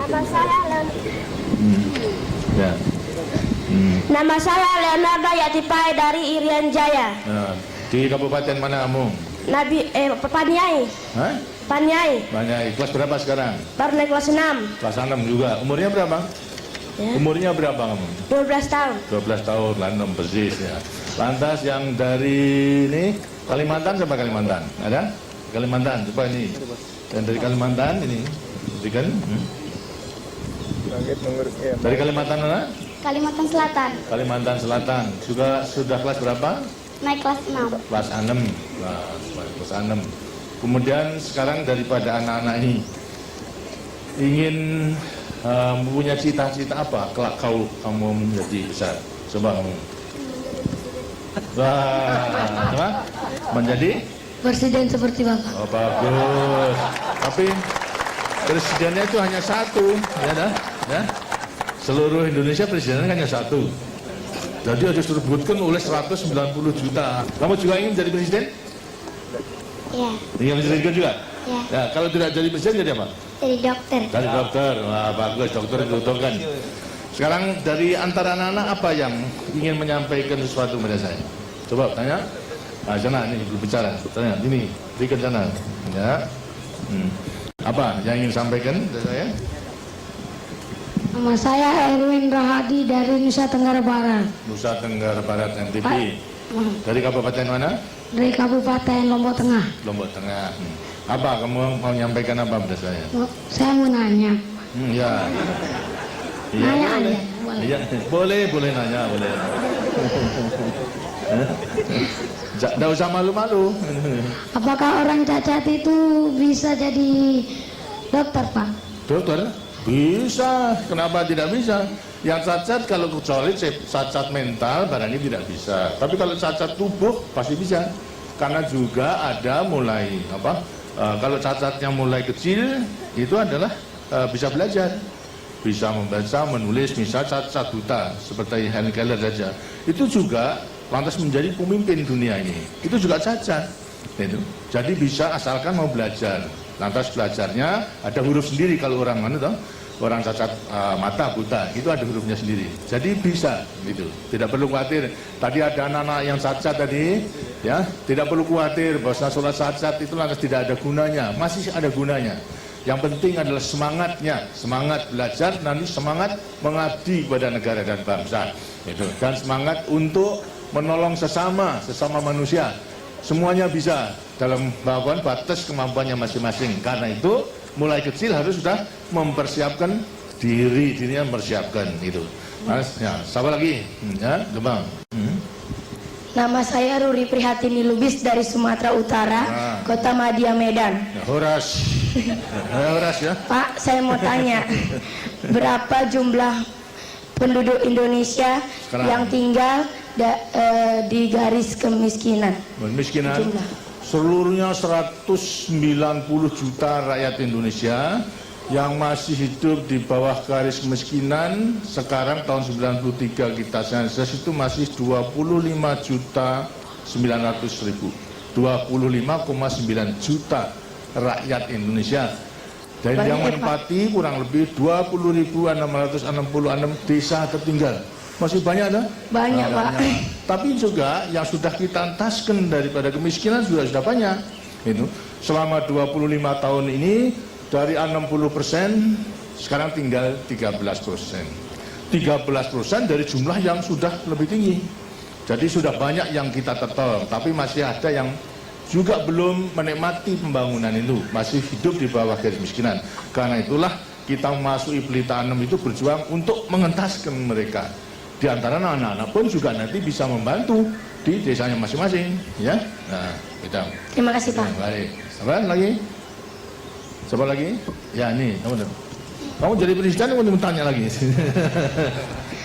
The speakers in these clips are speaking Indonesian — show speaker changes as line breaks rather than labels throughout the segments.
Nama saya
Ya.
Nama saya Leonardo Yatipai dari Irian Jaya.
Nah, di kabupaten mana kamu?
Paniai.
Hah?
Paniai.
Paniai. Kelas berapa sekarang?
Baru naik kelas 6.
Kelas 6 juga. Umurnya berapa?
Ya.
Umurnya berapa kamu?
12 tahun.
12 tahun, lah 6 persis ya. Lantas yang dari ini Kalimantan sama Kalimantan? Ada? Kalimantan, coba ini. Yang dari Kalimantan ini. Berikan. Dari Kalimantan mana?
Kalimantan Selatan.
Kalimantan Selatan. Sudah kelas berapa?
Naik kelas 6.
Kelas 6. Kelas 6. Kemudian sekarang daripada anak-anak ini ingin mempunyai cita-cita apa kelak kamu menjadi besar? Coba kamu. Wah, menjadi
Presiden seperti Bapak.
oh, bagus. Tapi presidennya itu hanya satu, ya dah, ya. Seluruh Indonesia presidennya hanya satu. Jadi harus direbutkan oleh 190 juta. Kamu juga ingin jadi presiden?
Ya.
Ingin menjadi presiden juga?
Ya.
Ya, kalau tidak jadi presiden jadi apa?
Jadi dokter.
Dari dokter. Wah, bagus, dokter dibutuhkan. Sekarang dari antara anak-anak apa yang ingin menyampaikan sesuatu pada saya? Coba tanya. Nah, sana ini berbicara. Tanya, ini berikan sana. Ya. Apa yang ingin sampaikan pada saya?
Nama saya Erwin Rahadi dari Nusa Tenggara Barat.
Nusa Tenggara Barat NTB. Dari kabupaten mana?
Dari Kabupaten Lombok Tengah.
Lombok Tengah. Apa kamu mau menyampaikan apa pada saya?
Saya mau nanya.
Ya. Iya,
Nanya
boleh.
aja, boleh.
Iya, boleh nanya, boleh. Tidak usah malu-malu.
Apakah orang cacat itu bisa jadi dokter, Pak?
Dokter? Bisa. Kenapa tidak bisa? Yang cacat kalau kecuali cacat mental barangnya tidak bisa. Tapi kalau cacat tubuh pasti bisa. Karena juga ada mulai kalau cacatnya mulai kecil itu adalah bisa belajar. Bisa membaca, menulis, misalnya cacat buta seperti Helen Keller saja. Itu juga lantas menjadi pemimpin dunia ini. Itu juga cacat. Itu. Jadi bisa asalkan mau belajar. Lantas belajarnya ada huruf sendiri kalau orang orang cacat mata buta itu ada hurufnya sendiri. Jadi bisa gitu. Tidak perlu khawatir. Tadi ada anak-anak yang cacat tadi, ya tidak perlu khawatir bahwa sholat cacat itu lantas tidak ada gunanya. Masih ada gunanya. Yang penting adalah semangatnya, semangat belajar, nanti semangat mengabdi kepada negara dan bangsa. Itu. Dan semangat untuk menolong sesama manusia. Semuanya bisa dalam melakukan batas kemampuannya masing-masing. Karena itu mulai kecil harus sudah mempersiapkan dirinya mempersiapkan itu. Mas, ya, siapa lagi? Ya, Gebang.
Nama saya Ruri Prihatini Lubis dari Sumatera Utara, Kota Madia, Medan.
Ya, Horas. Horas ya.
Pak, saya mau tanya, berapa jumlah penduduk Indonesia
sekarang
yang tinggal di garis kemiskinan?
Kemiskinan
Jumlah.
seluruhnya 190 juta rakyat Indonesia yang masih hidup di bawah garis kemiskinan. Sekarang tahun 93 kita sensus itu masih 25.900.000. 25,9 juta rakyat Indonesia. Dan
banyak
yang menempati kurang lebih 20.666 desa tertinggal. Masih banyak ada?
Banyak, Pak.
Tapi juga yang sudah kita entaskan daripada kemiskinan sudah banyak. Itu selama 25 tahun ini dari 60% sekarang tinggal 13%. 13% dari jumlah yang sudah lebih tinggi. Jadi sudah banyak yang kita tertolong, tapi masih ada yang juga belum menikmati pembangunan itu, masih hidup di bawah garis kemiskinan. Karena itulah kita memasuki Pelita 6 itu berjuang untuk mengentaskan mereka. Di antara anak-anak pun juga nanti bisa membantu di desanya masing-masing, ya. Nah, kita.
Terima kasih, Pak.
Baik. Apa lagi? Siapa lagi? Ya, nih, kamu jadi presiden, kamu tanya lagi.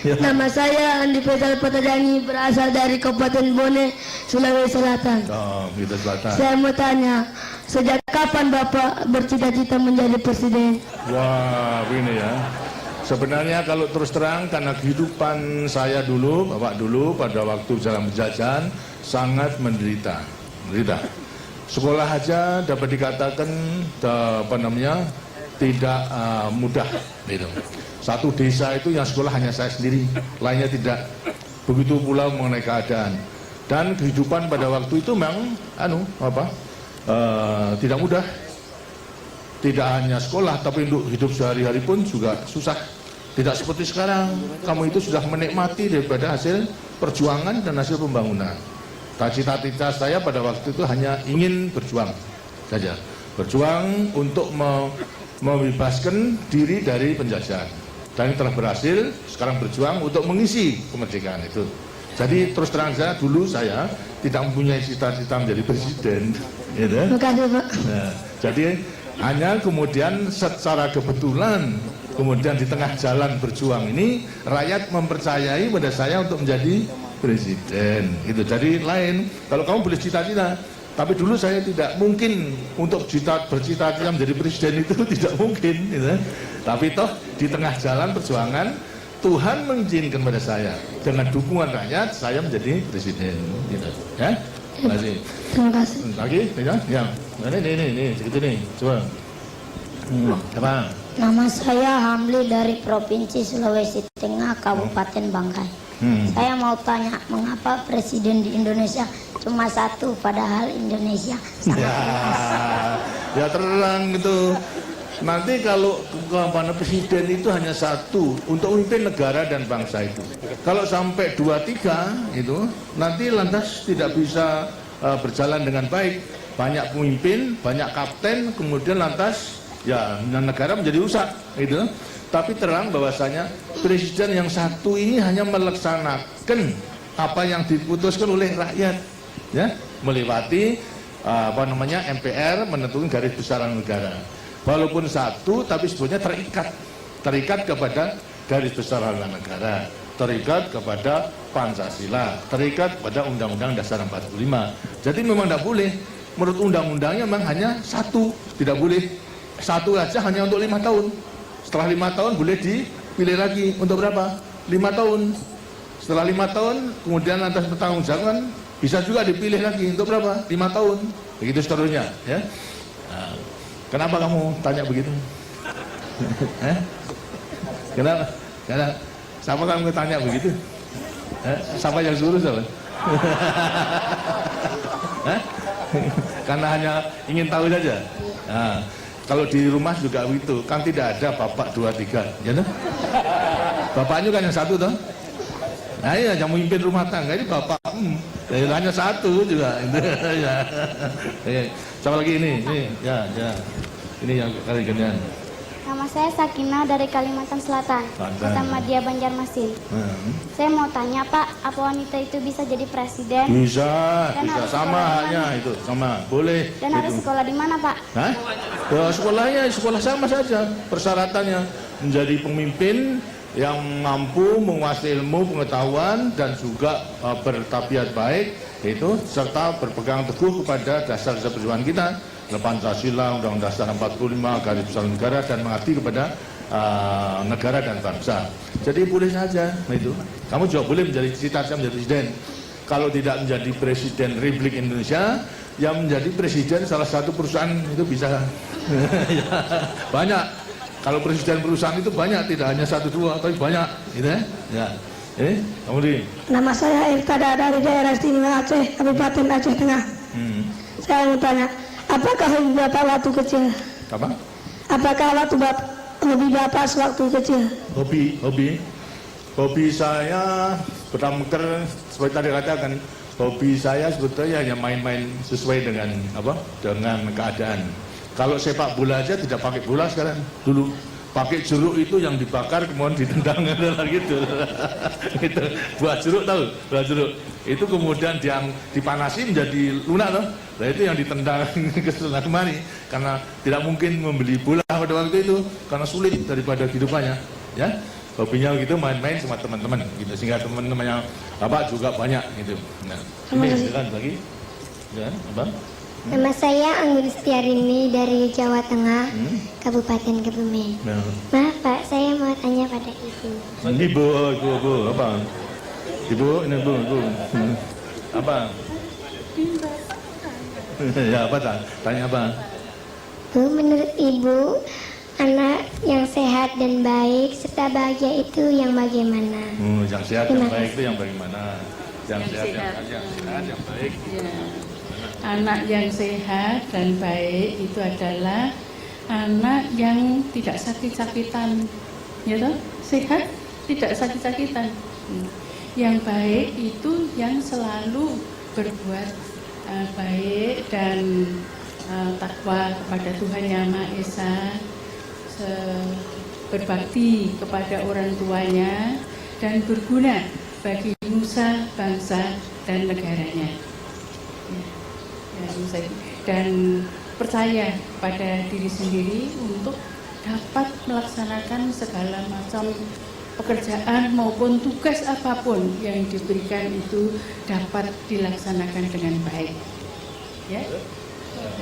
Ya.
Nama saya Andi Faisal Patadani, berasal dari Kabupaten Bone, Sulawesi Selatan.
Oh, gitu Selatan.
Saya mau tanya, sejak kapan Bapak bercita-cita menjadi presiden?
Wah, ini ya. Sebenarnya kalau terus terang karena kehidupan saya dulu, Bapak dulu pada waktu dalam penjajahan sangat menderita. Sekolah aja dapat dikatakan mudah gitu. Satu desa itu yang sekolah hanya saya sendiri, lainnya tidak. Begitu pula mengenai keadaan dan kehidupan pada waktu itu memang tidak mudah. Tidak hanya sekolah, tapi untuk hidup sehari-hari pun juga susah. Tidak seperti sekarang, kamu itu sudah menikmati daripada hasil perjuangan dan hasil pembangunan. Cita-cita saya pada waktu itu hanya ingin berjuang saja, berjuang untuk membebaskan diri dari penjajahan. Dan telah berhasil, sekarang berjuang untuk mengisi kemerdekaan itu. Jadi terus terang saja, dulu saya tidak mempunyai cita-cita menjadi presiden, gitu. Nah, jadi hanya kemudian secara kebetulan, kemudian di tengah jalan berjuang ini, rakyat mempercayai pada saya untuk menjadi presiden. Itu jadi lain. Kalau kamu boleh cita-cita, tapi dulu saya tidak mungkin untuk bercita-cita menjadi presiden itu tidak mungkin, gitu. Tapi toh di tengah jalan perjuangan Tuhan mengizinkan pada saya dengan dukungan rakyat saya menjadi presiden, gitu. Ya, terima kasih.
Terima kasih.
Lagi, ya. Ini, segitu nih, coba. Apa?
Nama saya Hamli dari Provinsi Sulawesi Tengah, Kabupaten Bangkai. Saya mau tanya, mengapa presiden di Indonesia cuma satu, padahal Indonesia sangat luas?
Ya terang gitu. Nanti kalau presiden itu hanya satu untuk memimpin negara dan bangsa itu. Kalau sampai 2-3 itu, nanti lantas tidak bisa berjalan dengan baik. Banyak pemimpin, banyak kapten, kemudian lantas ya negara menjadi rusak gitu. Tapi terang bahwasanya presiden yang satu ini hanya melaksanakan apa yang diputuskan oleh rakyat, ya, melewati MPR menentukan garis besaran negara. Walaupun satu, tapi sebetulnya terikat kepada garis besaran negara, terikat kepada Pancasila, terikat pada Undang-Undang Dasar 45. Jadi memang tidak boleh, menurut undang-undangnya memang hanya satu, tidak boleh satu aja hanya untuk 5 tahun. Setelah 5 tahun boleh dipilih lagi untuk berapa? 5 tahun. Setelah 5 tahun, kemudian lantas pertanggungjawaban bisa juga dipilih lagi untuk berapa? 5 tahun. Begitu seterusnya, ya. Nah, kenapa kamu tanya begitu? Kenapa? Siapa kamu tanya begitu? Siapa yang suruh siapa? Karena hanya ingin tahu saja. Nah, kalau di rumah juga begitu, kan tidak ada bapak 2-3, ya toh? Bapaknya kan yang satu toh? Nah ya, yang memimpin rumah tangga ini bapak, hanya satu juga. Ya. Coba lagi ini, ya, ini yang kali gantian.
Nama saya Sakinah dari Kalimantan Selatan, Kota Madia, Banjarmasin. Saya mau tanya Pak, apa wanita itu bisa jadi presiden?
Bisa sama hanya itu, sama, boleh.
Dan harus sekolah di mana Pak?
Hah? Ya, sekolah sama saja. Persyaratannya menjadi pemimpin yang mampu menguasai ilmu pengetahuan dan juga bertabiat baik, itu serta berpegang teguh kepada dasar-dasar perjuangan kita. Pancasila, Undang-Undang Dasar 45, garis besar negara, dan mengabdi kepada negara dan bangsa. Jadi boleh saja itu. Kamu juga boleh menjadi cita-cita menjadi presiden. Kalau tidak menjadi presiden Republik Indonesia, yang menjadi presiden salah satu perusahaan itu bisa. Banyak. Kalau presiden perusahaan itu banyak, tidak hanya 1-2, tapi banyak, gitu ya. Kamu di.
Nama saya Irtada dari daerah istimewa Aceh, Kabupaten Aceh Tengah. Saya mau tanya, apakah hobi Bapak waktu kecil?
Apa?
Apakah hobi Bapak sewaktu kecil?
Hobi saya bertamker, seperti tadi katakan, hobi saya sebetulnya hanya main-main sesuai dengan dengan keadaan. Kalau sepak bola aja tidak pakai bola sekarang, dulu pakai jeruk itu yang dibakar kemudian ditendang gitu. Gitu. Buah jeruk tahu? Buah jeruk itu kemudian yang dipanasi menjadi lunak loh. Nah itu yang ditendang ke sana kemari karena tidak mungkin membeli bola pada waktu itu karena sulit daripada kehidupannya, ya. Hobinya gitu main-main sama teman-teman gitu, sehingga teman-temannya Bapak juga banyak gitu. Nah, ini silakan lagi. Ya, Abang.
Nama saya Anggun Setiarini dari Jawa Tengah, Kabupaten Kebumen. Maaf Pak, saya mau tanya pada Ibu.
Ibu, apa? Ibu, ini ibu. Apa? Ya apa tak? Tanya apa?
Bu, menurut Ibu,
Anak yang sehat dan baik serta bahagia itu yang bagaimana?
Yang sehat dan baik itu yang bagaimana? Yang sehat yang baik.
Ya. Anak yang sehat dan baik itu adalah anak yang tidak sakit-sakitan, ya toh? Sehat, tidak sakit-sakitan. Yang baik itu yang selalu berbuat baik dan takwa kepada Tuhan Yang Maha Esa, berbakti kepada orang tuanya, dan berguna bagi nusa, bangsa, dan negaranya. Dan percaya pada diri sendiri untuk dapat melaksanakan segala macam pekerjaan maupun tugas apapun yang diberikan itu dapat dilaksanakan dengan baik. Ya.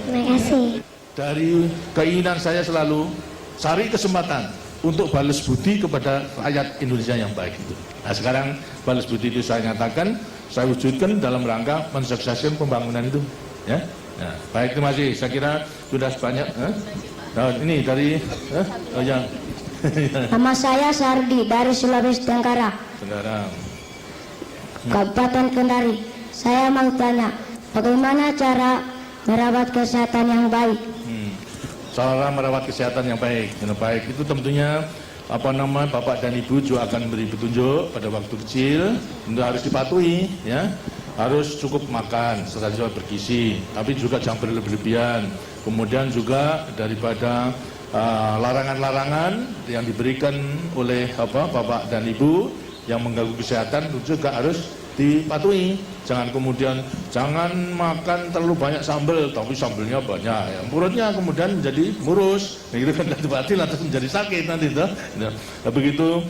Terima kasih.
Dari keinginan saya selalu cari kesempatan untuk balas budi kepada rakyat Indonesia yang baik itu. Nah sekarang balas budi itu saya nyatakan, saya wujudkan dalam rangka mensukseskan pembangunan itu. Ya, nah, baik, terima kasih. Saya kira sudah banyak. Nah, ini dari yang
Nama saya Sardi dari Sulawesi Tenggara,
Tenggara.
Kabupaten Kendari. Saya mau tanya, bagaimana cara merawat kesehatan yang baik?
Cara merawat kesehatan yang baik. Yang baik itu tentunya Bapak dan Ibu juga akan beri petunjuk pada waktu kecil, tentu harus dipatuhi, ya. Harus cukup makan, serta juga bergizi, tapi juga jangan berlebihan. Kemudian juga daripada larangan-larangan yang diberikan oleh Bapak dan Ibu yang mengganggu kesehatan juga harus dipatuhi. Jangan kemudian jangan makan terlalu banyak sambal, tapi sambelnya banyak, ya. Perutnya kemudian menjadi murus, nah, gitu kan, nanti lantas menjadi sakit nanti itu. Nah, begitu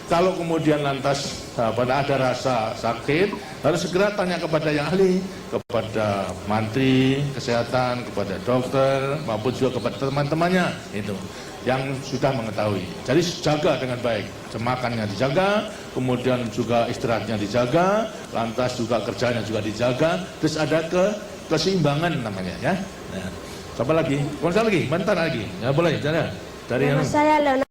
kalau kemudian lantas pada ada rasa sakit, harus segera tanya kepada yang ahli, kepada Menteri Kesehatan, kepada dokter, maupun juga kepada teman-temannya itu yang sudah mengetahui. Jadi jaga dengan baik, makannya dijaga, kemudian juga istirahatnya dijaga, lantas juga kerjanya juga dijaga, terus ada keseimbangan namanya, ya. Nah, siapa lagi? Konser lagi, bentar lagi, ya boleh, dari
Nama saya Leonardo.